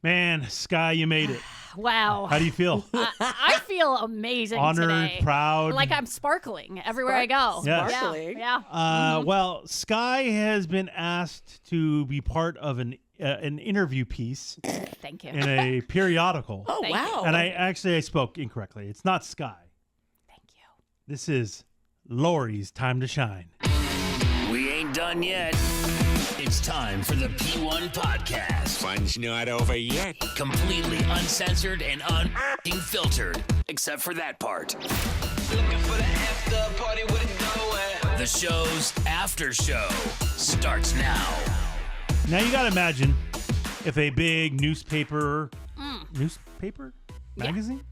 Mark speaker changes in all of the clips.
Speaker 1: Man, Sky, you made it.
Speaker 2: Wow.
Speaker 1: How do you feel?
Speaker 2: I feel amazing
Speaker 1: Honored,
Speaker 2: today.
Speaker 1: proud.
Speaker 2: Like I'm sparkling everywhere I go.
Speaker 1: Yes.
Speaker 3: Sparkling.
Speaker 2: Yeah.
Speaker 1: Well, Sky has been asked to be part of an interview piece
Speaker 2: Thank you.
Speaker 1: in a periodical.
Speaker 3: Oh,
Speaker 2: Thank
Speaker 3: wow.
Speaker 1: And I spoke incorrectly. It's not Sky.
Speaker 2: Thank you.
Speaker 1: This is Lori's time to shine.
Speaker 4: We ain't done yet. It's time for the P1 Podcast.
Speaker 5: Fun's not over yet.
Speaker 4: Completely uncensored and unfiltered, except for that part.
Speaker 6: Looking for the after party with it going.
Speaker 4: The show's after show starts now.
Speaker 1: Now you got to imagine if a big newspaper magazine,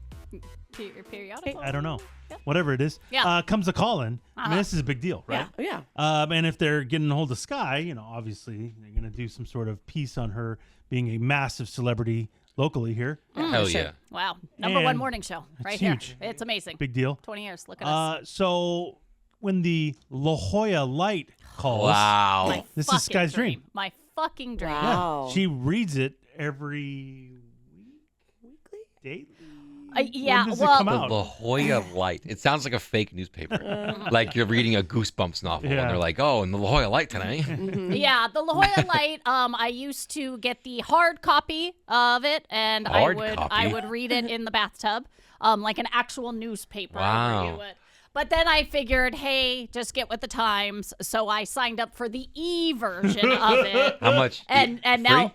Speaker 2: Periodical.
Speaker 1: I don't know, whatever it is,
Speaker 2: Yeah.
Speaker 1: comes a call-in. I mean, this is a big deal, right?
Speaker 3: Yeah.
Speaker 1: And if they're getting a hold of Sky, obviously they're going to do some sort of piece on her being a massive celebrity locally here.
Speaker 7: Hell yeah.
Speaker 2: Wow. Number one
Speaker 1: And
Speaker 2: morning show right
Speaker 1: huge.
Speaker 2: here. It's amazing.
Speaker 1: Big deal.
Speaker 2: 20 years. Look at us.
Speaker 1: So when the La Jolla Light calls,
Speaker 7: Wow.
Speaker 2: My
Speaker 1: this is
Speaker 2: fucking
Speaker 1: Sky's dream.
Speaker 2: My fucking dream.
Speaker 3: Wow.
Speaker 1: she reads it every day.
Speaker 2: Yeah.
Speaker 1: When does it
Speaker 2: Well,
Speaker 1: come
Speaker 7: The
Speaker 1: out?
Speaker 7: La Jolla Light. It sounds like a fake newspaper. Like you're reading a Goosebumps novel,
Speaker 1: Yeah.
Speaker 7: and they're like, "Oh, and the La Jolla Light tonight."
Speaker 2: yeah, the La Jolla Light. I used to get the hard copy of it, and
Speaker 7: Hard
Speaker 2: I
Speaker 7: copy?
Speaker 2: would read it in the bathtub, like an actual newspaper. where
Speaker 7: Wow.
Speaker 2: you would- But then I figured, hey, just get with the times. So I signed up for the e-version of it.
Speaker 7: How much?
Speaker 2: And
Speaker 7: Free?
Speaker 2: now,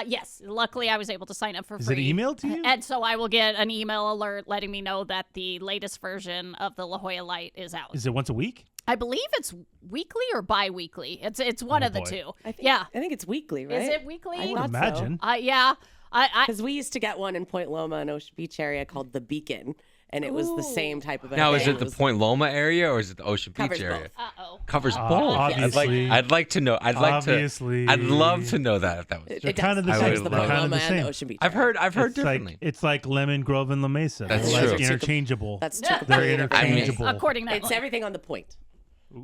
Speaker 2: yes, luckily I was able to sign up for
Speaker 1: Is
Speaker 2: free.
Speaker 1: it emailed to you?
Speaker 2: And so I will get an email alert letting me know that the latest version of the La Jolla Light is out.
Speaker 1: Is it once a week?
Speaker 2: I believe it's weekly or bi-weekly. It's one of the
Speaker 1: boy.
Speaker 2: two.
Speaker 3: I think,
Speaker 2: Yeah.
Speaker 3: I think it's weekly, right?
Speaker 2: Is it weekly?
Speaker 3: I
Speaker 1: I would
Speaker 3: thought
Speaker 1: imagine.
Speaker 2: Yeah. I
Speaker 3: Because we used to get one in Point Loma and Ocean Beach area called The Beacon, and it was the same type of
Speaker 7: Now, is
Speaker 3: thing.
Speaker 7: it the
Speaker 3: was-
Speaker 7: Point Loma area or is it the Ocean Beach
Speaker 3: Covers
Speaker 7: area?
Speaker 3: both.
Speaker 2: uh-oh.
Speaker 7: Covers both.
Speaker 1: Obviously.
Speaker 7: I'd like to know.
Speaker 1: Obviously.
Speaker 7: I'd love to know that if that was.
Speaker 3: It,
Speaker 1: They're
Speaker 3: it does.
Speaker 1: kind of the
Speaker 3: It
Speaker 1: same.
Speaker 3: covers the
Speaker 7: They're
Speaker 3: Point
Speaker 1: kind of
Speaker 3: Loma
Speaker 1: the
Speaker 3: and
Speaker 1: same.
Speaker 3: the Ocean Beach.
Speaker 7: I've
Speaker 3: area.
Speaker 7: heard
Speaker 1: It's
Speaker 7: differently.
Speaker 1: it's like Lemon Grove and La Mesa.
Speaker 7: That's
Speaker 1: They're
Speaker 7: true.
Speaker 1: like interchangeable.
Speaker 3: That's
Speaker 2: Yeah.
Speaker 3: typical.
Speaker 1: They're interchangeable.
Speaker 2: According to
Speaker 3: It's everything on the point.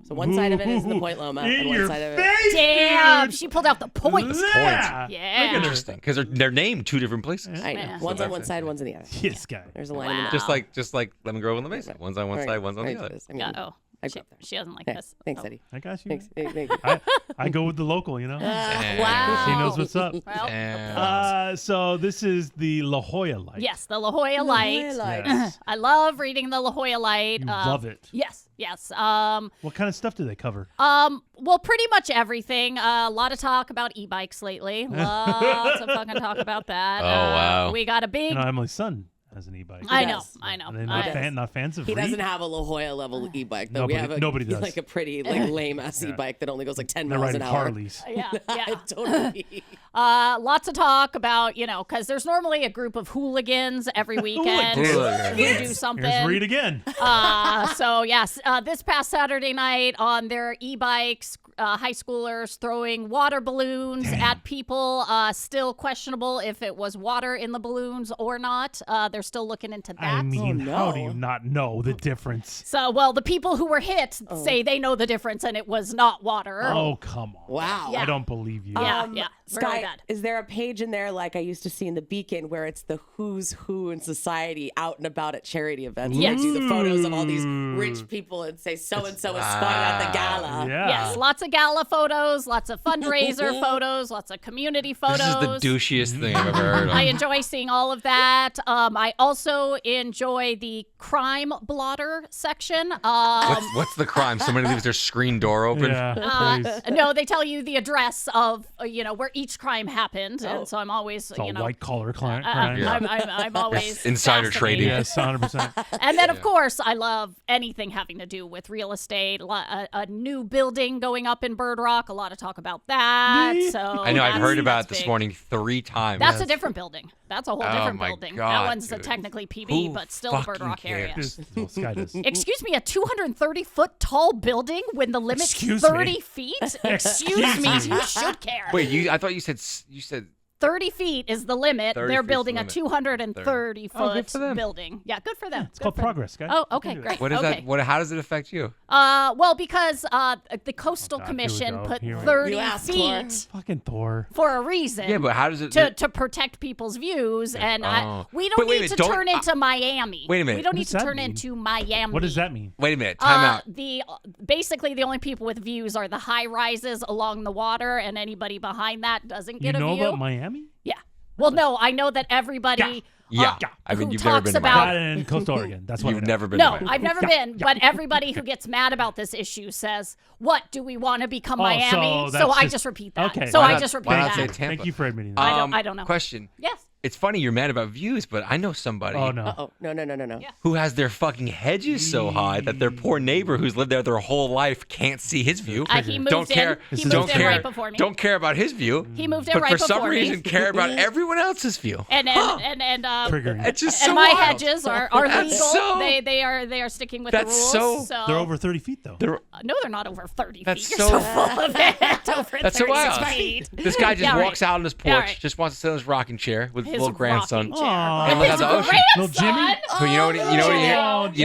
Speaker 3: So one side of it is the Point Loma,
Speaker 1: In
Speaker 3: and one
Speaker 1: your
Speaker 3: side of it.
Speaker 1: face,
Speaker 2: Damn,
Speaker 1: dude.
Speaker 2: she pulled out the points.
Speaker 1: Yeah.
Speaker 2: Yeah.
Speaker 7: Interesting, because they're named two different places.
Speaker 3: I know.
Speaker 2: Yeah.
Speaker 3: One's on one side, one's on the other.
Speaker 1: This guy.
Speaker 3: There's a line in
Speaker 2: Wow.
Speaker 3: the middle.
Speaker 7: Just like Lemon Grove and La Mesa. One's on one side, one's on the other.
Speaker 3: I mean,
Speaker 2: Uh-oh.
Speaker 3: I
Speaker 2: She,
Speaker 3: grew up there.
Speaker 2: she doesn't like
Speaker 3: Yeah,
Speaker 2: this.
Speaker 3: Thanks,
Speaker 2: Oh.
Speaker 3: Eddie.
Speaker 1: I got you.
Speaker 3: Thanks.
Speaker 1: I go with the local,
Speaker 2: Wow.
Speaker 1: She knows what's up.
Speaker 2: Well,
Speaker 7: And
Speaker 1: So this is the La Jolla Light.
Speaker 2: yes, the La Jolla Light.
Speaker 1: Yes.
Speaker 2: I love reading the La Jolla Light.
Speaker 1: You love it.
Speaker 2: Yes, yes.
Speaker 1: What kind of stuff do they cover?
Speaker 2: Well, pretty much everything. A lot of talk about e-bikes lately. Lots of fucking talk about that.
Speaker 7: Oh, wow.
Speaker 2: We got a big.
Speaker 1: Emily's son has an e-bike.
Speaker 2: I know.
Speaker 3: does.
Speaker 2: I know.
Speaker 1: Are they
Speaker 2: I-
Speaker 1: not fans of
Speaker 3: He
Speaker 1: Reed?
Speaker 3: doesn't have a La Jolla level e-bike, though.
Speaker 1: Nobody does.
Speaker 3: Like a pretty, lame ass e-bike that only goes like 10
Speaker 1: They're
Speaker 3: miles
Speaker 1: riding
Speaker 3: an hour.
Speaker 1: Harleys.
Speaker 2: Yeah, yeah.
Speaker 3: Totally.
Speaker 2: Lots of talk about, because there's normally a group of hooligans every weekend
Speaker 7: Hooligans.
Speaker 2: who do something.
Speaker 1: Here's Reed again.
Speaker 2: So yes, this past Saturday night on their e-bikes, high schoolers throwing water balloons at people. Still questionable if it was water in the balloons or not. They're still looking into that.
Speaker 1: I mean,
Speaker 3: no.
Speaker 1: how do you not know the difference?
Speaker 2: So, well, the people who were hit say they know the difference and it was not water.
Speaker 1: Oh, come on.
Speaker 3: Wow.
Speaker 2: Yeah.
Speaker 1: I don't believe you.
Speaker 2: Yeah, yeah. Really
Speaker 3: Sky,
Speaker 2: bad.
Speaker 3: is there a page in there like I used to see in the Beacon where it's the who's who in society out and about at charity events? And
Speaker 2: Yes.
Speaker 3: they do the photos of all these rich people and say so and so is spotted at the gala.
Speaker 1: Yeah.
Speaker 2: Yes, lots of gala photos, lots of fundraiser photos, lots of community photos.
Speaker 7: this is the douchiest thing I've ever heard of.
Speaker 2: I enjoy seeing all of that. I also enjoy the crime blotter section.
Speaker 7: What's the crime? Somebody leaves their screen door open.
Speaker 1: Yeah. please.
Speaker 2: No, they tell you the address of where each crime happened, and so I'm always
Speaker 1: It's all white collar crime. crime.
Speaker 2: I'm always
Speaker 7: Insider trading.
Speaker 2: fascinated.
Speaker 1: Yes, 100%.
Speaker 2: And then, of course, I love anything having to do with real estate. A new building going up in Bird Rock. A lot of talk about that. So
Speaker 7: I know. I've
Speaker 2: that's-
Speaker 7: heard about
Speaker 2: that's
Speaker 7: it this
Speaker 2: big.
Speaker 7: morning 3 times.
Speaker 2: That's a different building. That's a whole
Speaker 7: Oh
Speaker 2: different
Speaker 7: my
Speaker 2: building.
Speaker 7: God,
Speaker 2: that one's
Speaker 7: dude.
Speaker 2: technically PB,
Speaker 7: Who
Speaker 2: but still the Bird
Speaker 7: fucking
Speaker 2: Rock area.
Speaker 7: cares?
Speaker 1: Well, Sky does.
Speaker 2: Excuse me, a 230-foot tall building when the limit's
Speaker 1: Excuse
Speaker 2: 30
Speaker 1: me.
Speaker 2: feet? Excuse me, you should care.
Speaker 7: Wait, I thought you said
Speaker 2: 30 feet is the limit.
Speaker 7: 30
Speaker 2: They're
Speaker 7: feet's
Speaker 2: building
Speaker 7: the
Speaker 2: a
Speaker 7: limit.
Speaker 2: 230
Speaker 7: Oh, good
Speaker 2: foot
Speaker 7: for them.
Speaker 2: building. Yeah, good for them.
Speaker 1: It's called progress, guys.
Speaker 2: Oh,
Speaker 1: You
Speaker 2: okay,
Speaker 1: can do it.
Speaker 2: great.
Speaker 7: What is
Speaker 2: okay.
Speaker 7: that? How does it affect you?
Speaker 2: Well, because the Coastal
Speaker 1: Oh, God, here we
Speaker 2: Commission
Speaker 1: go.
Speaker 2: put
Speaker 1: Here we go.
Speaker 2: 30
Speaker 3: You asked for.
Speaker 2: feet
Speaker 1: Fucking Thor.
Speaker 2: for a reason.
Speaker 7: Yeah, but how does it?
Speaker 2: to protect people's views, and
Speaker 7: Oh.
Speaker 2: we
Speaker 7: But
Speaker 2: don't
Speaker 7: wait a
Speaker 2: need to
Speaker 7: minute, don't-
Speaker 2: turn into Miami.
Speaker 7: Wait a minute.
Speaker 2: We don't
Speaker 1: What
Speaker 2: need
Speaker 1: does
Speaker 2: to
Speaker 1: that
Speaker 2: turn
Speaker 1: mean?
Speaker 2: into Miami.
Speaker 1: What does that mean?
Speaker 7: Wait a minute. Time out.
Speaker 2: Basically the only people with views are the high rises along the water, and anybody behind that doesn't
Speaker 1: You
Speaker 2: get a
Speaker 1: know
Speaker 2: view.
Speaker 1: about Miami?
Speaker 2: Yeah. Well, no, I know that everybody.
Speaker 7: Yeah. I mean,
Speaker 2: who
Speaker 7: you've never
Speaker 2: talks
Speaker 7: been to
Speaker 2: about
Speaker 1: Got it in Coastal Oregon. That's what I
Speaker 7: You've
Speaker 1: know.
Speaker 7: never been.
Speaker 2: No,
Speaker 7: to Miami.
Speaker 2: I've never been, but everybody who gets mad about this issue says, "What do we want to become
Speaker 1: Oh,
Speaker 2: Miami?"
Speaker 1: so that's
Speaker 2: I
Speaker 1: just-
Speaker 2: just repeat that.
Speaker 1: okay.
Speaker 2: So
Speaker 1: Why
Speaker 2: I
Speaker 7: not-
Speaker 2: just repeat
Speaker 7: why not
Speaker 2: that.
Speaker 7: say Tampa?
Speaker 1: Thank you for admitting that.
Speaker 2: I don't know.
Speaker 7: Question.
Speaker 2: Yes.
Speaker 7: It's funny you're mad about views, but I know somebody
Speaker 1: Oh, no.
Speaker 3: Oh, no.
Speaker 2: Yeah.
Speaker 7: who has their fucking hedges so high that their poor neighbor who's lived there their whole life can't see his view.
Speaker 2: He moved
Speaker 7: don't
Speaker 2: in.
Speaker 7: care.
Speaker 2: He
Speaker 1: is
Speaker 2: moved in
Speaker 7: care.
Speaker 2: right before me.
Speaker 7: Don't care about his view.
Speaker 2: He moved in
Speaker 7: but
Speaker 2: right
Speaker 7: for
Speaker 2: before
Speaker 7: some
Speaker 2: me.
Speaker 7: reason care about everyone else's view.
Speaker 2: And
Speaker 1: Triggering.
Speaker 7: It's just
Speaker 2: and
Speaker 7: so
Speaker 2: my
Speaker 7: wild.
Speaker 2: hedges are legal.
Speaker 7: That's so-
Speaker 2: they are sticking with the
Speaker 7: That's
Speaker 2: rules.
Speaker 7: so-
Speaker 1: They're over 30 feet, though.
Speaker 2: No, they're not over 30
Speaker 7: That's
Speaker 2: feet. You're
Speaker 7: so-
Speaker 2: so full of it. Over
Speaker 7: That's so
Speaker 2: 36
Speaker 7: wild.
Speaker 2: feet.
Speaker 7: This guy just
Speaker 2: Yeah, right.
Speaker 7: walks out on his porch,
Speaker 2: Yeah, right.
Speaker 7: just wants to sit in his rocking chair with his
Speaker 2: His
Speaker 7: little grandson.
Speaker 2: rocking chair.
Speaker 1: Aw.
Speaker 7: And look
Speaker 2: His
Speaker 7: at the ocean.
Speaker 1: Little Jimmy?
Speaker 2: grandson.
Speaker 7: So you know what? You know what?
Speaker 1: Jimmy.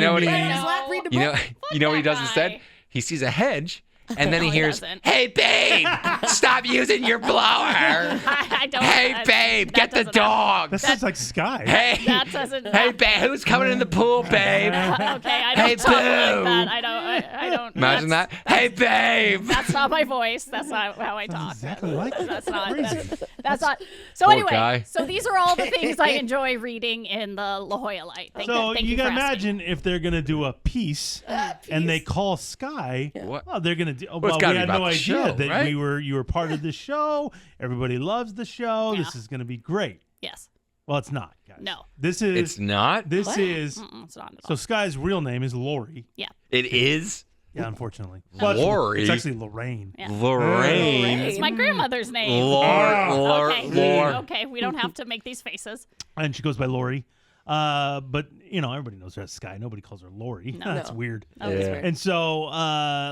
Speaker 7: You know what he does
Speaker 2: that
Speaker 7: instead?
Speaker 2: guy.
Speaker 7: He sees a hedge, and then
Speaker 2: No,
Speaker 7: he
Speaker 2: he
Speaker 7: hears,
Speaker 2: doesn't.
Speaker 7: "Hey babe, stop using your blower.
Speaker 2: I don't.
Speaker 7: Hey
Speaker 2: that-
Speaker 7: babe,
Speaker 2: that
Speaker 7: get the
Speaker 2: doesn't happen.
Speaker 7: dogs.
Speaker 1: That sounds like Sky.
Speaker 7: Hey,
Speaker 2: That doesn't.
Speaker 7: hey babe, who's coming in the pool, babe?
Speaker 2: Okay, I don't
Speaker 7: Hey,
Speaker 2: talk like
Speaker 7: boo.
Speaker 2: that. I don't.
Speaker 7: Imagine that. Hey babe.
Speaker 2: That's not my voice. That's not how I talk.
Speaker 1: Exactly like it.
Speaker 2: That's not.
Speaker 1: Crazy.
Speaker 2: That's not. So
Speaker 7: Poor
Speaker 2: anyway,
Speaker 7: guy.
Speaker 2: so these are all the things I enjoy reading in the La Jolla Light. Thank
Speaker 1: So
Speaker 2: you
Speaker 1: you
Speaker 2: for
Speaker 1: can
Speaker 2: asking.
Speaker 1: imagine if they're going to do a piece and they call Sky,
Speaker 7: What?
Speaker 1: well, they're going to do.
Speaker 7: Well,
Speaker 1: Well,
Speaker 7: it's
Speaker 1: we
Speaker 7: gotta be
Speaker 1: had
Speaker 7: about
Speaker 1: no
Speaker 7: the
Speaker 1: idea
Speaker 7: show,
Speaker 1: that
Speaker 7: right?
Speaker 1: you were part of the show. Everybody loves the show. This
Speaker 2: Yeah.
Speaker 1: is going to be great.
Speaker 2: Yes.
Speaker 1: Well, it's not, guys.
Speaker 2: No.
Speaker 1: This is.
Speaker 7: It's not.
Speaker 1: This is.
Speaker 2: It's not at all.
Speaker 1: So Sky's real name is Lori.
Speaker 2: Yeah.
Speaker 7: It is
Speaker 1: Yeah, unfortunately.
Speaker 7: Lori?
Speaker 1: It's actually Lorraine.
Speaker 2: Yeah.
Speaker 7: Lorraine.
Speaker 2: It's my grandmother's name.
Speaker 7: Lord.
Speaker 2: Okay, we don't have to make these faces.
Speaker 1: And she goes by Lori. But, everybody knows her as Sky. Nobody calls her Lori. That's weird.
Speaker 2: Oh, that's
Speaker 7: Yeah.
Speaker 2: weird.
Speaker 1: And so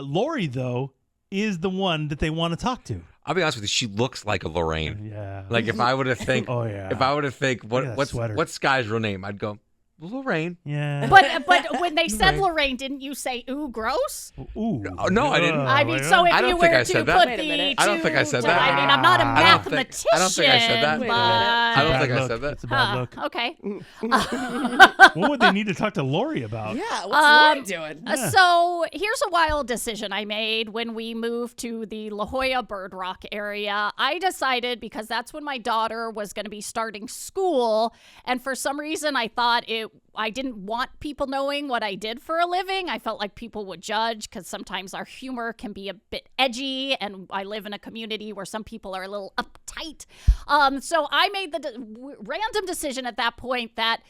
Speaker 1: Lori, though, is the one that they want to talk to.
Speaker 7: I'll be honest with you. She looks like a Lorraine.
Speaker 1: Yeah.
Speaker 7: Like if I were to think,
Speaker 1: Oh, yeah.
Speaker 7: if I were to think,
Speaker 1: Look at that sweater.
Speaker 7: what's Sky's real name? I'd go Lorraine.
Speaker 1: Yeah.
Speaker 2: But when they said Lorraine, didn't you say ooh gross?
Speaker 1: Ooh.
Speaker 7: Oh, no, I didn't.
Speaker 2: I mean, so if
Speaker 7: I don't
Speaker 2: you
Speaker 7: think
Speaker 2: were
Speaker 7: I
Speaker 2: to
Speaker 7: said
Speaker 2: put
Speaker 7: that.
Speaker 3: Wait a
Speaker 2: the
Speaker 3: minute.
Speaker 7: I don't think I said
Speaker 2: two-
Speaker 7: that.
Speaker 2: I mean, I'm not a
Speaker 7: I don't think-
Speaker 2: mathematician.
Speaker 7: I don't think I said that.
Speaker 2: but-
Speaker 3: Wait a minute.
Speaker 7: I don't
Speaker 1: Bad
Speaker 7: think I
Speaker 1: look.
Speaker 7: said that.
Speaker 1: It's a bad look.
Speaker 2: Okay.
Speaker 1: What would they need to talk to Lori about?
Speaker 3: Yeah, what's Lori doing?
Speaker 2: So here's a wild decision I made when we moved to the La Jolla Bird Rock area. I decided, because that's when my daughter was going to be starting school, and for some reason I thought I didn't want people knowing what I did for a living. I felt like people would judge because sometimes our humor can be a bit edgy, and I live in a community where some people are a little uptight. So I made the random decision at that point that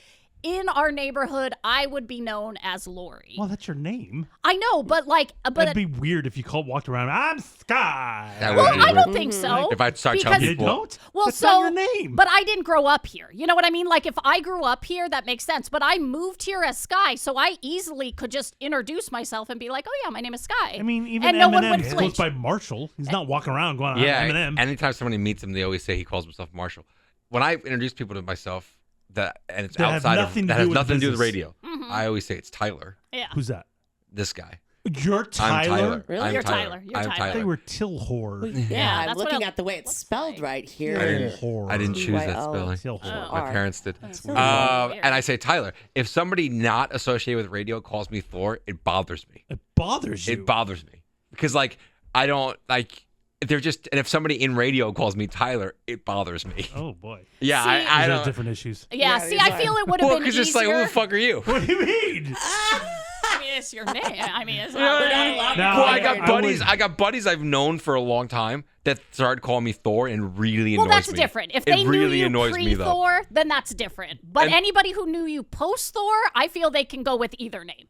Speaker 2: in our neighborhood, I would be known as Lori.
Speaker 1: Well, that's your name.
Speaker 2: I know, but
Speaker 1: That'd be weird if you walked around. I'm Sky.
Speaker 7: That
Speaker 2: well,
Speaker 7: would be
Speaker 2: I
Speaker 7: weird.
Speaker 2: don't think so.
Speaker 7: If I start
Speaker 2: because-
Speaker 7: telling
Speaker 1: You
Speaker 7: people,
Speaker 1: don't?
Speaker 2: Well,
Speaker 1: That's
Speaker 2: so
Speaker 1: not your name.
Speaker 2: But I didn't grow up here. You know what I mean? Like if I grew up here, that makes sense. But I moved here as Sky, so I easily could just introduce myself and be like, "Oh yeah, my name is Sky."
Speaker 1: I mean, even
Speaker 2: and no one
Speaker 1: Eminem
Speaker 2: would
Speaker 1: goes
Speaker 2: flinch.
Speaker 1: by Marshall. He's not walking around going, I'm
Speaker 7: yeah.
Speaker 1: Eminem.
Speaker 7: Anytime somebody meets him, they always say he calls himself Marshall. When I introduce people to myself, and it's
Speaker 1: That have
Speaker 7: outside
Speaker 1: nothing
Speaker 7: of
Speaker 1: to
Speaker 7: that
Speaker 1: do
Speaker 7: has
Speaker 1: with
Speaker 7: nothing to do with
Speaker 1: business.
Speaker 7: radio, I always say it's Tyler.
Speaker 2: Yeah.
Speaker 1: Who's that?
Speaker 7: This guy.
Speaker 1: You're Tyler?
Speaker 7: I'm Tyler.
Speaker 3: Really?
Speaker 7: I'm
Speaker 2: You're
Speaker 7: Tyler.
Speaker 2: Tyler. You're
Speaker 7: I'm
Speaker 2: Tyler.
Speaker 7: Tyler.
Speaker 1: They were Tilhor.
Speaker 3: Yeah, I'm
Speaker 2: that's what
Speaker 3: looking
Speaker 2: it
Speaker 3: at the way it's
Speaker 2: looks
Speaker 3: spelled
Speaker 2: like.
Speaker 3: right here.
Speaker 1: Tilhor.
Speaker 7: I didn't choose that
Speaker 3: T-Y-L.
Speaker 7: spelling.
Speaker 1: Tilhor.
Speaker 7: My parents did.
Speaker 2: Weird.
Speaker 7: And I say Tyler. If somebody not associated with radio calls me Thor, it bothers me.
Speaker 1: It bothers you.
Speaker 7: It bothers me because I don't like. If they're just, and if somebody in radio calls me Tyler, it bothers me.
Speaker 1: Oh, boy.
Speaker 7: Yeah,
Speaker 2: See-
Speaker 7: I
Speaker 1: These are
Speaker 7: don't.
Speaker 1: different issues.
Speaker 2: Yeah,
Speaker 3: Yeah,
Speaker 2: see,
Speaker 3: these
Speaker 2: I
Speaker 3: are-
Speaker 2: feel it would have
Speaker 7: Well,
Speaker 2: been
Speaker 7: because
Speaker 2: easier.
Speaker 7: it's like, who the fuck are you?
Speaker 1: What do you mean?
Speaker 2: I mean, it's your name. I mean, it's
Speaker 7: You know
Speaker 2: not
Speaker 7: what I
Speaker 2: really-
Speaker 7: mean?
Speaker 1: No,
Speaker 7: Well, I got
Speaker 1: I
Speaker 7: buddies.
Speaker 1: would-
Speaker 7: I got buddies I've known for a long time that started calling me Thor and really
Speaker 2: Well,
Speaker 7: annoys
Speaker 2: that's
Speaker 7: me.
Speaker 2: different. If
Speaker 7: it
Speaker 2: they
Speaker 7: really
Speaker 2: knew you
Speaker 7: annoys me though.
Speaker 2: pre-Thor, then that's different. But
Speaker 7: And-
Speaker 2: anybody who knew you post-Thor, I feel they can go with either name.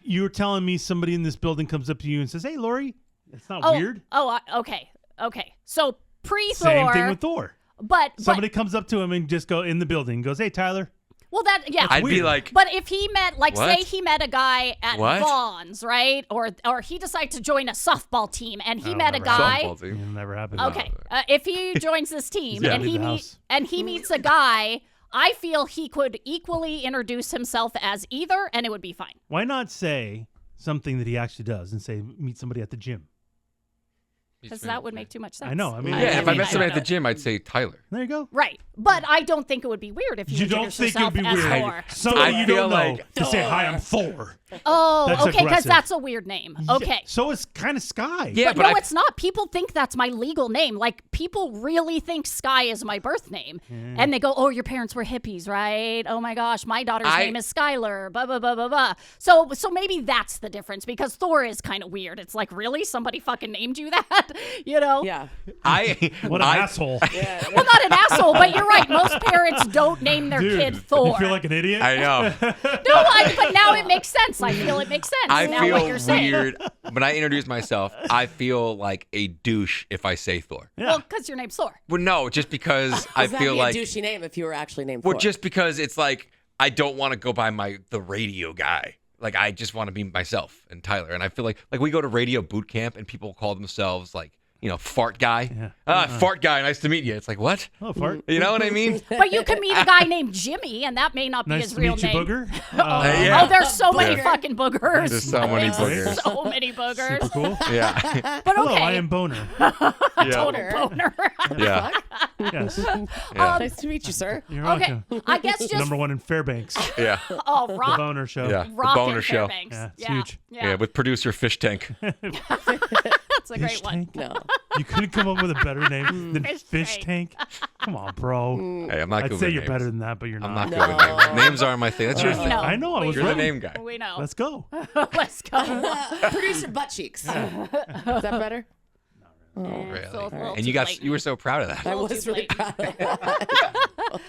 Speaker 1: You were telling me somebody in this building comes up to you and says, hey, Lori, it's not
Speaker 2: Oh,
Speaker 1: weird.
Speaker 2: okay. So pre-Thor.
Speaker 1: Same thing with Thor.
Speaker 2: But
Speaker 1: Somebody comes up to him and just go in the building and goes, hey, Tyler.
Speaker 2: Well,
Speaker 7: I'd be like,
Speaker 2: but if he met, like,
Speaker 7: What?
Speaker 2: say he met a guy at
Speaker 7: What?
Speaker 2: Vaughn's, right? Or he decided to join a softball team, and he met a
Speaker 1: never
Speaker 2: guy.
Speaker 7: softball team.
Speaker 1: It'll never happen.
Speaker 2: Okay, if he joins this team
Speaker 1: Yeah,
Speaker 2: and
Speaker 1: leave
Speaker 2: he
Speaker 1: the house.
Speaker 2: meets a guy, I feel he could equally introduce himself as either, and it would be fine.
Speaker 1: Why not say something that he actually does and say meet somebody at the gym?
Speaker 2: Because that would make too much sense.
Speaker 1: I know. I mean,
Speaker 7: Yeah, if I met
Speaker 2: I
Speaker 7: somebody
Speaker 2: don't
Speaker 7: at the gym, I'd say Tyler.
Speaker 1: there you go.
Speaker 2: Right, but I don't think it would be weird if you
Speaker 1: You don't
Speaker 2: introduced
Speaker 1: think it would
Speaker 2: yourself
Speaker 1: be
Speaker 2: as
Speaker 1: weird?
Speaker 2: Thor.
Speaker 1: Somebody
Speaker 7: I
Speaker 1: you
Speaker 7: feel
Speaker 1: don't know
Speaker 7: like-
Speaker 1: to say hi, I'm Thor.
Speaker 2: Oh,
Speaker 1: That's
Speaker 2: okay, because
Speaker 1: aggressive.
Speaker 2: that's a weird name. Okay.
Speaker 1: So it's kind of Sky.
Speaker 7: Yeah,
Speaker 2: But no, it's not. People think that's my legal name. Like, people really think Sky is my birth name. And they go, oh, your parents were hippies, right? Oh, my gosh, my daughter's name is Skylar, blah, blah, blah, blah, blah. So maybe that's the difference, because Thor is kind of weird. It's like, really? Somebody fucking named you that? You know?
Speaker 3: Yeah.
Speaker 1: What an asshole.
Speaker 2: Well, not an asshole, but you're right. Most parents don't name their kid Thor.
Speaker 1: You feel like an idiot?
Speaker 7: I know.
Speaker 2: But now it makes sense. I feel it makes sense.
Speaker 7: I
Speaker 2: now what
Speaker 7: feel
Speaker 2: you're saying.
Speaker 7: weird when I introduce myself. I feel like a douche if I say Thor.
Speaker 1: Yeah.
Speaker 2: Well, because your name's Thor.
Speaker 7: Well, no, just because I
Speaker 3: Does that
Speaker 7: feel
Speaker 3: be
Speaker 7: like
Speaker 3: a douchey name if you were actually named
Speaker 7: well,
Speaker 3: Thor?
Speaker 7: just because it's like I don't want to go by the radio guy. Like I just want to be myself and Tyler. And I feel like we go to radio boot camp and people call themselves like, fart guy. Fart guy, nice to meet you. It's like, what?
Speaker 1: Oh, fart.
Speaker 7: You know what I mean?
Speaker 2: But you can meet a guy named Jimmy, and that may not be
Speaker 1: Nice
Speaker 2: his
Speaker 1: to
Speaker 2: real
Speaker 1: meet you,
Speaker 2: name.
Speaker 1: Booger.
Speaker 7: Yeah.
Speaker 2: Oh, there's so many
Speaker 3: Booger.
Speaker 2: fucking boogers.
Speaker 7: There's so many
Speaker 2: There's
Speaker 7: boogers.
Speaker 2: So many boogers.
Speaker 1: Super cool.
Speaker 7: Yeah.
Speaker 2: But
Speaker 1: Hello,
Speaker 2: okay.
Speaker 1: I am Boner.
Speaker 2: Total boner.
Speaker 7: Yeah.
Speaker 1: Yes.
Speaker 3: Nice to meet you, sir.
Speaker 1: You're
Speaker 2: Okay,
Speaker 1: welcome.
Speaker 2: I guess just
Speaker 1: Number one in Fairbanks.
Speaker 7: Yeah.
Speaker 2: oh
Speaker 1: The
Speaker 2: rock,
Speaker 1: Boner Show.
Speaker 7: Yeah.
Speaker 2: rock
Speaker 7: The Boner
Speaker 2: and
Speaker 7: Show.
Speaker 2: Fairbanks.
Speaker 1: Yeah, it's
Speaker 2: yeah,
Speaker 1: huge.
Speaker 7: Yeah, with producer Fish Tank.
Speaker 2: that's a great
Speaker 1: Fish
Speaker 2: one.
Speaker 1: Tank?
Speaker 3: No.
Speaker 1: You couldn't come up with a better name than
Speaker 2: Fish
Speaker 1: Fish
Speaker 2: Tank.
Speaker 1: Tank? Come on, bro.
Speaker 7: Hey, I'm not
Speaker 1: I'd
Speaker 7: good
Speaker 1: say
Speaker 7: with
Speaker 1: you're
Speaker 7: names.
Speaker 1: better than that, but you're
Speaker 7: I'm
Speaker 1: not.
Speaker 7: not good with names. Names aren't my thing. That's your
Speaker 2: We
Speaker 7: thing.
Speaker 2: know.
Speaker 1: I know, I was
Speaker 7: You're the
Speaker 1: wrong.
Speaker 7: name guy.
Speaker 2: We know.
Speaker 1: Let's go.
Speaker 2: Let's go.
Speaker 3: Producer butt cheeks. Is that better?
Speaker 7: Really.
Speaker 2: So it's a little
Speaker 7: And
Speaker 2: too late.
Speaker 7: you were so proud of that.
Speaker 3: I
Speaker 2: little
Speaker 3: was
Speaker 2: too
Speaker 3: really
Speaker 2: late.
Speaker 3: proud of that.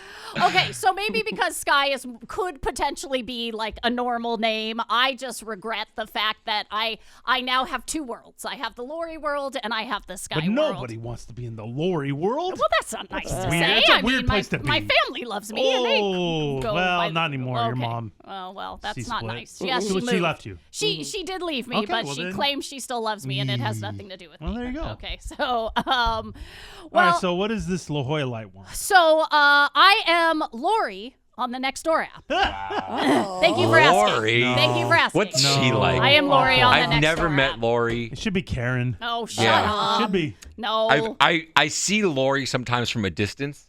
Speaker 2: Okay, so maybe because Sky could potentially be like a normal name, I just regret the fact that I now have two worlds. I have the Lori world and I have the Sky
Speaker 1: But
Speaker 2: world.
Speaker 1: nobody wants to be in the Lori world.
Speaker 2: Well, that's not nice to
Speaker 1: weird.
Speaker 2: say.
Speaker 1: It's a
Speaker 2: I
Speaker 1: weird
Speaker 2: mean,
Speaker 1: place to
Speaker 2: my
Speaker 1: be.
Speaker 2: family loves me, and they
Speaker 1: Oh,
Speaker 2: go
Speaker 1: well,
Speaker 2: by-
Speaker 1: not anymore. Your
Speaker 2: Okay.
Speaker 1: mom.
Speaker 2: Oh, well, that's
Speaker 1: She
Speaker 2: not
Speaker 1: split.
Speaker 2: nice. Yeah,
Speaker 1: So
Speaker 2: she
Speaker 1: she
Speaker 2: moved.
Speaker 1: left you.
Speaker 2: She did leave me,
Speaker 1: Okay,
Speaker 2: but
Speaker 1: well
Speaker 2: she
Speaker 1: then-
Speaker 2: claims she still loves me, and it has nothing to do with
Speaker 1: Well,
Speaker 2: me.
Speaker 1: there you go.
Speaker 2: Okay, so well,
Speaker 1: All right, so what is this La Jolla Light one?
Speaker 2: so I am Lori on the Nextdoor app. Thank you for asking.
Speaker 7: Lori?
Speaker 2: Thank you for asking.
Speaker 7: What's she
Speaker 1: No.
Speaker 7: like?
Speaker 2: I am Lori on the
Speaker 7: I've
Speaker 2: Nextdoor
Speaker 7: never met
Speaker 2: app.
Speaker 7: Lori.
Speaker 1: It should be Karen.
Speaker 2: Oh, shut
Speaker 7: Yeah.
Speaker 2: up.
Speaker 1: Should be.
Speaker 2: No.
Speaker 7: I see Lori sometimes from a distance.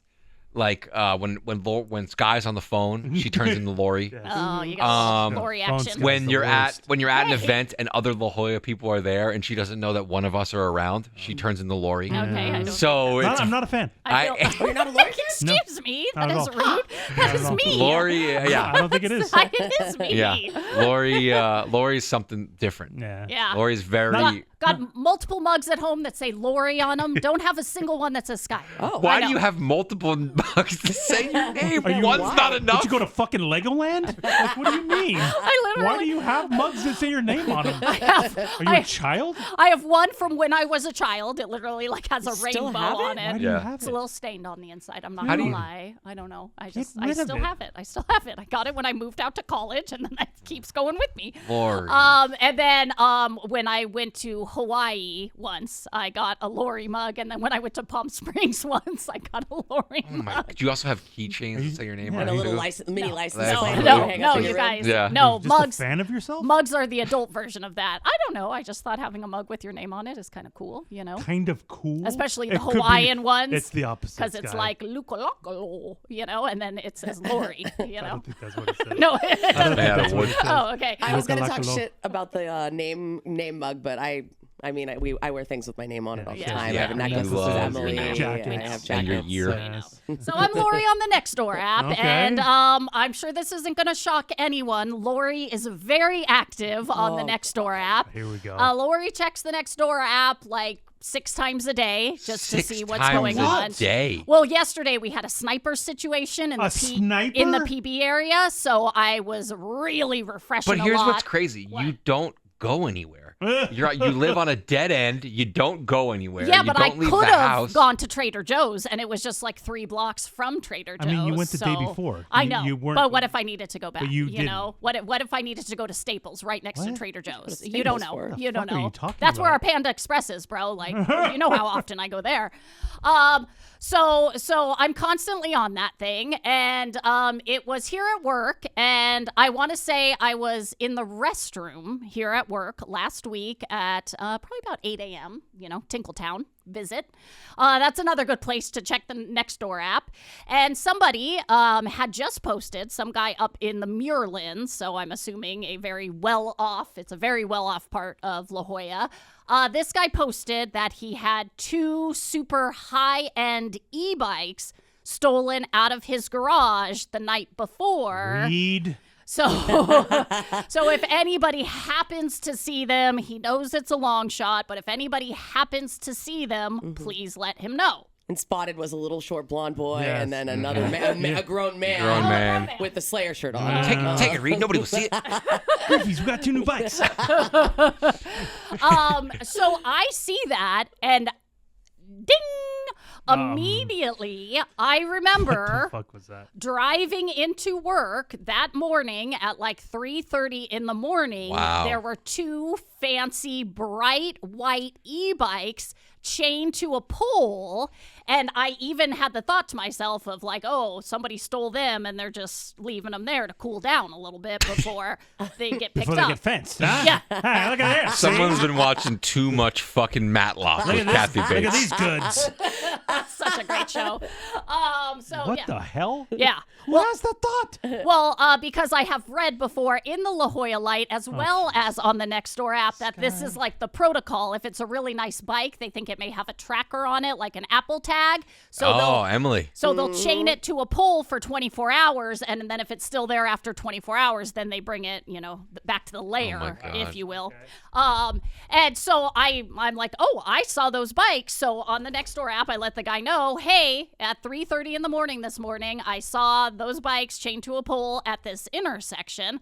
Speaker 7: Like when Sky's on the phone, she turns into Lori.
Speaker 2: Oh, you got Lori
Speaker 1: phone
Speaker 2: action.
Speaker 1: Sky.
Speaker 7: When
Speaker 1: the
Speaker 7: you're
Speaker 1: worst.
Speaker 7: at an event and other La Jolla people are there and she doesn't know that one of us are around, she turns into Lori.
Speaker 2: Okay, I don't.
Speaker 7: So it's
Speaker 1: I'm not a fan.
Speaker 2: I feel,
Speaker 3: Oh, you're not a Lori fan?
Speaker 2: excuse me.
Speaker 1: Not
Speaker 2: That
Speaker 1: at
Speaker 2: is
Speaker 1: all.
Speaker 2: rude. That
Speaker 1: Not
Speaker 2: is
Speaker 1: at all.
Speaker 2: me.
Speaker 7: Lori.
Speaker 1: I
Speaker 7: Yeah,
Speaker 1: don't think it is.
Speaker 2: It is me.
Speaker 7: yeah. Lori's something different.
Speaker 1: Yeah.
Speaker 2: Yeah.
Speaker 7: Lori's very.
Speaker 2: Got multiple mugs at home that say Lori on them. Don't have a single one that says Sky.
Speaker 3: Oh.
Speaker 7: Why
Speaker 2: I
Speaker 7: do you
Speaker 2: know.
Speaker 7: have multiple mugs to say your name?
Speaker 1: Are you
Speaker 7: One's
Speaker 1: wild?
Speaker 7: not
Speaker 1: Did
Speaker 7: enough.
Speaker 1: you go to fucking Legoland? Like, what do you mean?
Speaker 2: I literally.
Speaker 1: Why do you have mugs that say your name on them?
Speaker 2: I have,
Speaker 1: Are you a child?
Speaker 2: I have one from when I was a child. It literally like has a
Speaker 3: still
Speaker 2: rainbow
Speaker 3: have it?
Speaker 2: on
Speaker 1: Why
Speaker 2: it.
Speaker 1: do you
Speaker 7: Yeah.
Speaker 1: have
Speaker 2: It's a
Speaker 1: it?
Speaker 2: little stained on the inside. I'm not
Speaker 7: How do
Speaker 2: gonna
Speaker 7: you-
Speaker 2: lie. I don't know. I
Speaker 1: rid
Speaker 2: still
Speaker 1: of it.
Speaker 2: have it. I still have it. I got it when I moved out to college, and then it keeps going with me.
Speaker 7: Lori.
Speaker 2: And then when I went to Hawaii once, I got a Lori mug, and then when I went to Palm Springs once, I got a Lori
Speaker 7: Oh my!
Speaker 2: mug.
Speaker 7: Do you also have keychains that say your name
Speaker 1: Yeah.
Speaker 7: on
Speaker 3: And a
Speaker 7: it
Speaker 3: little
Speaker 7: too?
Speaker 3: mini license
Speaker 7: That's
Speaker 3: plate.
Speaker 7: cool.
Speaker 3: that
Speaker 2: No,
Speaker 3: hang
Speaker 2: no,
Speaker 3: up in
Speaker 2: you
Speaker 3: your
Speaker 2: guys.
Speaker 7: Yeah.
Speaker 2: No,
Speaker 1: Just
Speaker 2: mugs.
Speaker 1: a fan of yourself?
Speaker 2: Mugs are the adult version of that. I don't know. I just thought having a mug with your name on it is kind of cool, you know?
Speaker 1: Kind of cool.
Speaker 2: Especially the
Speaker 1: It could be-
Speaker 2: Hawaiian ones.
Speaker 1: It's the opposite.
Speaker 2: Because it's
Speaker 1: Sky.
Speaker 2: like Lukalakalo, you know, and then it says Lori, you
Speaker 1: I
Speaker 2: know?
Speaker 1: don't think that's what it says.
Speaker 2: No.
Speaker 1: I don't think that's what it says.
Speaker 2: Oh, okay.
Speaker 3: I was gonna talk
Speaker 1: Lukalakalo.
Speaker 3: shit about the name mug, but I wear things with my name on it all the
Speaker 2: Yeah.
Speaker 3: time. I
Speaker 7: Yeah.
Speaker 3: have a
Speaker 7: You
Speaker 3: necklace that
Speaker 7: love
Speaker 3: says
Speaker 7: your
Speaker 3: Emily.
Speaker 7: name.
Speaker 1: Jackets.
Speaker 3: And I have
Speaker 7: And your
Speaker 3: jackets.
Speaker 7: year.
Speaker 1: Yes.
Speaker 2: So I'm Lori on the Nextdoor app,
Speaker 1: Okay.
Speaker 2: and I'm sure this isn't going to shock anyone. Lori is very active on the Nextdoor app.
Speaker 1: Here we go.
Speaker 2: Lori checks the Nextdoor app like 6 times a day just to
Speaker 7: 6
Speaker 2: see what's
Speaker 7: times
Speaker 2: going
Speaker 7: a
Speaker 2: on.
Speaker 7: day.
Speaker 2: Well, yesterday we had a sniper situation in
Speaker 1: A
Speaker 2: the
Speaker 1: sniper?
Speaker 2: in the PB area, so I was really refreshing
Speaker 7: But here's
Speaker 2: a lot.
Speaker 7: what's crazy: you don't go anywhere. You live on a dead end. You don't go anywhere.
Speaker 2: Yeah,
Speaker 7: you
Speaker 2: but
Speaker 7: don't
Speaker 2: I
Speaker 7: leave
Speaker 2: could
Speaker 7: the
Speaker 2: have
Speaker 7: house.
Speaker 2: gone to Trader Joe's, and it was just like 3 blocks from Trader Joe's.
Speaker 1: I mean, you went the day
Speaker 2: so-
Speaker 1: before.
Speaker 2: I
Speaker 1: You-
Speaker 2: know,
Speaker 1: you weren't-
Speaker 2: but what if I needed to go back?
Speaker 1: you
Speaker 2: know, what if I needed to go to Staples right next to
Speaker 1: What?
Speaker 2: Trader Joe's?
Speaker 3: to
Speaker 2: You don't
Speaker 3: Staples
Speaker 2: know.
Speaker 3: for?
Speaker 2: You don't
Speaker 1: fuck are
Speaker 2: know.
Speaker 1: you talking
Speaker 2: That's where
Speaker 1: about?
Speaker 2: our Panda Express is, bro. Like, you know how often I go there. So I'm constantly on that thing, and it was here at work, and I want to say I was in the restroom here at work last week at probably about 8 a.m. Tinkletown visit. That's another good place to check the Nextdoor app. And somebody had just posted, some guy up in the Muirlands, so I'm assuming it's a very well off part of La Jolla. This guy posted that he had 2 super high-end e-bikes stolen out of his garage the night before.
Speaker 1: Read.
Speaker 2: So if anybody happens to see them, he knows it's a long shot, but if anybody happens to see them, please let him know.
Speaker 3: And Spotted was a little short blonde boy,
Speaker 1: Yes.
Speaker 3: and then another a grown man,
Speaker 7: Grown man.
Speaker 3: with the Slayer shirt on.
Speaker 7: Take it, Reed. Nobody will see it.
Speaker 1: Groofies, we got 2 new bikes.
Speaker 2: So I see that, and ding! Immediately, I remember
Speaker 1: What the fuck was that?
Speaker 2: driving into work that morning at like 3:30 in the morning.
Speaker 7: Wow.
Speaker 2: There were 2 fancy bright white e-bikes chained to a pole, and I even had the thought to myself of like, oh, somebody stole them and they're just leaving them there to cool down a little bit before they get picked
Speaker 1: Before they
Speaker 2: up.
Speaker 1: get fenced, huh?
Speaker 2: Yeah.
Speaker 1: Hey, look at this.
Speaker 7: Someone's been watching too much fucking Matlock with Kathy
Speaker 1: Look at
Speaker 7: Bates.
Speaker 1: these goods.
Speaker 2: Such a great show. So
Speaker 1: What
Speaker 2: yeah.
Speaker 1: the hell?
Speaker 2: Yeah.
Speaker 1: Who has that thought?
Speaker 2: Well, because I have read before in the La Jolla Light as well as on the Nextdoor app that this is like the protocol. If it's a really nice bike, they think it may have a tracker on it, like an Apple tag. So
Speaker 7: Emily.
Speaker 2: they'll chain it to a pole for 24 hours, and then if it's still there after 24 hours, then they bring it, back to the layer,
Speaker 7: God.
Speaker 2: if you will. And so I'm like, oh, I saw those bikes. So on the Nextdoor app, I let the guy know, hey, at 3:30 in the morning this morning, I saw those bikes chained to a pole at this intersection.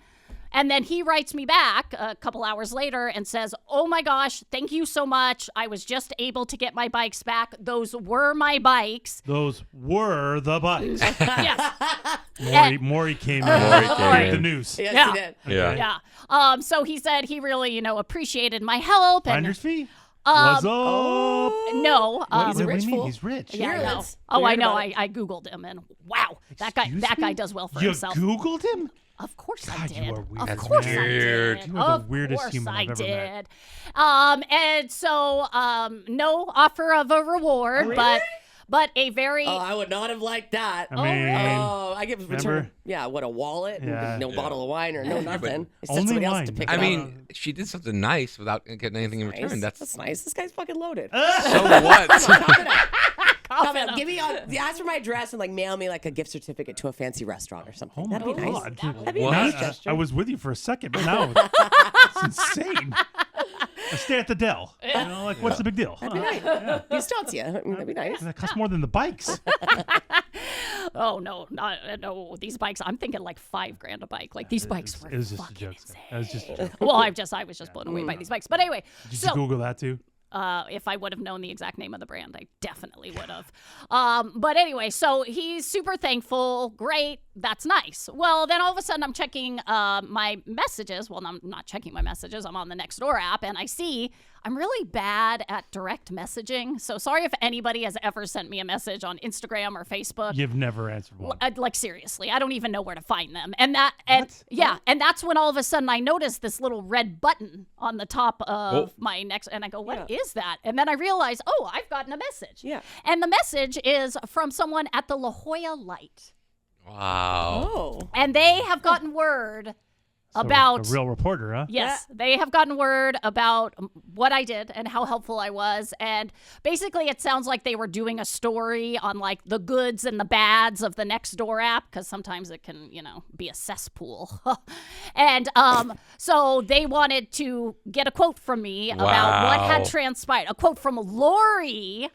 Speaker 2: And then he writes me back a couple hours later and says, oh my gosh, thank you so much. I was just able to get my bikes back. Those were my bikes.
Speaker 1: Those were the bikes.
Speaker 2: Yes.
Speaker 1: Maury came in.
Speaker 7: Maury came
Speaker 1: Break the
Speaker 7: in.
Speaker 1: news.
Speaker 3: Yes,
Speaker 2: Yeah.
Speaker 3: he did.
Speaker 7: Yeah.
Speaker 2: Yeah. So he said he really, appreciated my help. And
Speaker 1: Finder's fee? What's up?
Speaker 2: no.
Speaker 1: What do
Speaker 3: rich
Speaker 1: you mean?
Speaker 3: fool.
Speaker 1: He's rich.
Speaker 2: Yeah, I know.
Speaker 3: Let's
Speaker 2: Oh, I
Speaker 3: hear
Speaker 2: know.
Speaker 3: about it.
Speaker 2: I Googled him, and wow, that guy
Speaker 1: Excuse me?
Speaker 2: does well for
Speaker 1: You
Speaker 2: himself.
Speaker 1: Googled him?
Speaker 2: Of course I
Speaker 1: God,
Speaker 2: did.
Speaker 1: you are weird.
Speaker 2: Of
Speaker 1: That's
Speaker 2: course
Speaker 7: weird.
Speaker 2: I did.
Speaker 1: You are the
Speaker 2: Of
Speaker 1: weirdest
Speaker 2: course
Speaker 1: human
Speaker 2: I
Speaker 1: I've ever met.
Speaker 2: did. And so no offer of a reward, but a very
Speaker 3: Oh, I would not have liked that.
Speaker 1: I mean,
Speaker 3: I give return.
Speaker 1: remember?
Speaker 3: Yeah, what a wallet,
Speaker 1: Yeah.
Speaker 3: no bottle of wine or no nothing. I sent
Speaker 1: Only
Speaker 3: somebody else
Speaker 1: wine.
Speaker 3: to pick
Speaker 7: I
Speaker 3: it up.
Speaker 7: mean, she did something nice without getting anything in
Speaker 3: Nice.
Speaker 7: return.
Speaker 3: That's nice. This guy's fucking loaded.
Speaker 7: so what?
Speaker 3: Come on, give me ask for my address and like mail me like a gift certificate to a fancy restaurant or something.
Speaker 1: Oh my
Speaker 3: That'd be nice.
Speaker 1: God.
Speaker 3: That'd be a
Speaker 7: What?
Speaker 3: nice
Speaker 1: I
Speaker 3: gesture.
Speaker 1: was with you for a second, but now it's insane. I stay at the Dell. What's the big deal?
Speaker 3: That'd be nice. You still see it. That'd be nice.
Speaker 1: That costs more than the bikes.
Speaker 2: Oh no, no! These bikes. I'm thinking like $5,000 a bike. Like these bikes were
Speaker 1: It was just a
Speaker 2: fucking
Speaker 1: joke.
Speaker 2: insane.
Speaker 1: That was just a joke.
Speaker 2: Well, I was just blown away by these bikes. But anyway,
Speaker 1: Did
Speaker 2: so
Speaker 1: you Google that too?
Speaker 2: if I would have known the exact name of the brand, I definitely would have. But anyway, so he's super thankful. Great. That's nice. Well, then all of a sudden I'm checking my messages. Well, I'm not checking my messages. I'm on the Nextdoor app and I see I'm really bad at direct messaging. So sorry if anybody has ever sent me a message on Instagram or Facebook.
Speaker 1: You've never answered one.
Speaker 2: Like seriously, I don't even know where to find them. And that's when all of a sudden I noticed this little red button on the top of my next, and I go, "What is that?" And then I realize, oh, I've gotten a message.
Speaker 3: Yeah.
Speaker 2: And the message is from someone at the La Jolla Light,
Speaker 7: Wow.
Speaker 3: Oh.
Speaker 2: and they have gotten word
Speaker 1: So,
Speaker 2: about
Speaker 1: a real reporter, huh?
Speaker 2: Yes, they have gotten word about what I did and how helpful I was. And basically, it sounds like they were doing a story on like the goods and the bads of the Nextdoor app, because sometimes it can, be a cesspool. And so they wanted to get a quote from me about what had
Speaker 7: Wow.
Speaker 2: transpired. A quote from Lori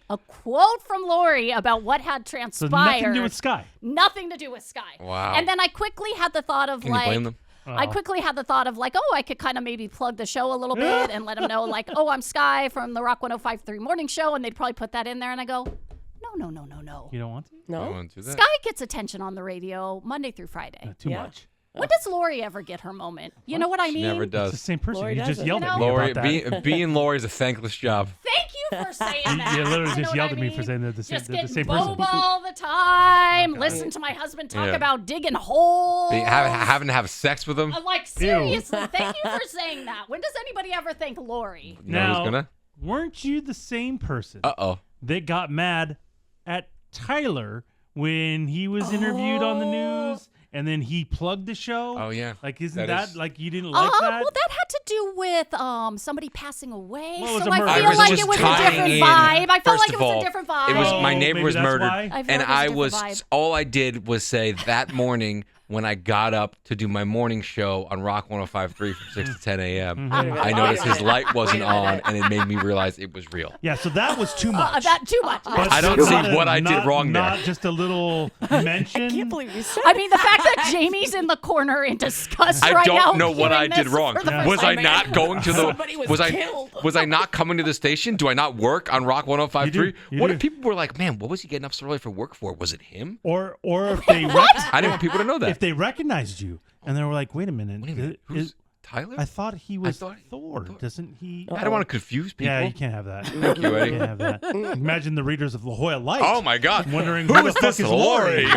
Speaker 2: about what had transpired.
Speaker 1: So nothing to do with Sky.
Speaker 2: Nothing to do with Sky.
Speaker 7: Wow.
Speaker 2: And then I quickly had the thought of
Speaker 7: Can you blame them?
Speaker 2: I quickly had the thought of like, oh, I could kind of maybe plug the show a little bit and let them know like, oh, I'm Sky from the Rock 105.3 morning show. And they'd probably put that in there. And I go, no.
Speaker 1: You don't want to?
Speaker 7: I
Speaker 3: No.
Speaker 7: want to do that.
Speaker 2: Sky gets attention on the radio Monday through Friday.
Speaker 1: Too
Speaker 3: Yeah.
Speaker 1: much.
Speaker 2: When does Lori ever get her moment? You know what I
Speaker 7: She
Speaker 2: mean?
Speaker 7: never
Speaker 1: It's the
Speaker 7: does.
Speaker 1: same person.
Speaker 3: Lori
Speaker 1: You just
Speaker 3: doesn't.
Speaker 1: yelled
Speaker 2: You
Speaker 1: at
Speaker 2: know?
Speaker 1: me
Speaker 7: Lori,
Speaker 1: about that.
Speaker 7: being Lori is a thankless job.
Speaker 2: Thank you for saying that.
Speaker 1: You literally
Speaker 2: You know
Speaker 1: just
Speaker 2: what
Speaker 1: yelled
Speaker 2: I
Speaker 1: at me for
Speaker 2: mean?
Speaker 1: saying they're the same,
Speaker 2: Just
Speaker 1: they're the
Speaker 2: getting
Speaker 1: same person.
Speaker 2: boba all the time. Listen to my husband talk
Speaker 7: Yeah.
Speaker 2: about digging holes.
Speaker 7: Having to have sex with him.
Speaker 2: I'm like, seriously, thank you for saying that. When does anybody ever thank Lori?
Speaker 7: You know who's gonna?
Speaker 1: Weren't you the same person
Speaker 7: Uh-oh.
Speaker 1: that got mad at Tyler when he was interviewed on the news and then he plugged the show?
Speaker 7: Oh, yeah.
Speaker 1: Like, isn't
Speaker 7: That
Speaker 1: that
Speaker 7: is-
Speaker 1: like you didn't like that?
Speaker 2: Well, that had to do with somebody passing away.
Speaker 1: Well, it was
Speaker 2: so
Speaker 1: a murder.
Speaker 2: I
Speaker 1: I
Speaker 2: feel
Speaker 1: was
Speaker 2: like
Speaker 1: just
Speaker 2: it was a
Speaker 7: tying
Speaker 2: different
Speaker 7: in-
Speaker 2: vibe. I felt
Speaker 7: First
Speaker 2: like it
Speaker 7: of
Speaker 2: was
Speaker 7: all,
Speaker 2: a different vibe.
Speaker 7: It was
Speaker 1: Oh,
Speaker 7: my neighbor
Speaker 1: maybe
Speaker 7: was
Speaker 1: that's
Speaker 7: murdered,
Speaker 1: why?
Speaker 2: I felt
Speaker 7: and
Speaker 2: like it was
Speaker 7: I
Speaker 2: a
Speaker 7: was
Speaker 2: different vibe.
Speaker 7: all I did was say that morning when I got up to do my morning show on Rock 105.3 from 6 to 10 a.m. I noticed his light wasn't on, and it made me realize it was real.
Speaker 1: Yeah, so that was too much.
Speaker 2: That too much.
Speaker 1: But
Speaker 7: I don't
Speaker 1: not
Speaker 7: see
Speaker 1: a-
Speaker 7: what I did
Speaker 1: not-
Speaker 7: wrong there.
Speaker 1: Not just a little mention.
Speaker 3: I can't believe you said
Speaker 2: I mean, the fact that Jamie's in the corner in disgust
Speaker 7: I
Speaker 2: right now.
Speaker 7: don't know what I
Speaker 2: hearing
Speaker 7: did
Speaker 2: this
Speaker 7: wrong.
Speaker 2: for the first
Speaker 7: Was I
Speaker 2: time.
Speaker 7: not going to the?
Speaker 3: Somebody was killed.
Speaker 7: Was I not coming to the station? Do I not work on Rock 105.3?
Speaker 1: You
Speaker 7: What
Speaker 1: do.
Speaker 7: if people were like, "Man, what was he getting up so early for work for? Was it him?"
Speaker 1: Or if they
Speaker 7: I didn't want people to know that.
Speaker 1: if they recognized you and they were like, wait a minute,
Speaker 7: Wait a minute, who's Tyler?
Speaker 1: I thought he was
Speaker 7: thought-
Speaker 1: Thor. Doesn't he?
Speaker 7: I don't want to confuse people.
Speaker 1: Yeah, you can't have that.
Speaker 7: Thank you, Eddie.
Speaker 1: You can't have that. Imagine the readers of La Jolla Light.
Speaker 7: Oh my God!
Speaker 1: Wondering
Speaker 7: Who
Speaker 1: who the
Speaker 7: is
Speaker 1: fuck
Speaker 7: this
Speaker 1: is
Speaker 7: Lori?
Speaker 1: Lori?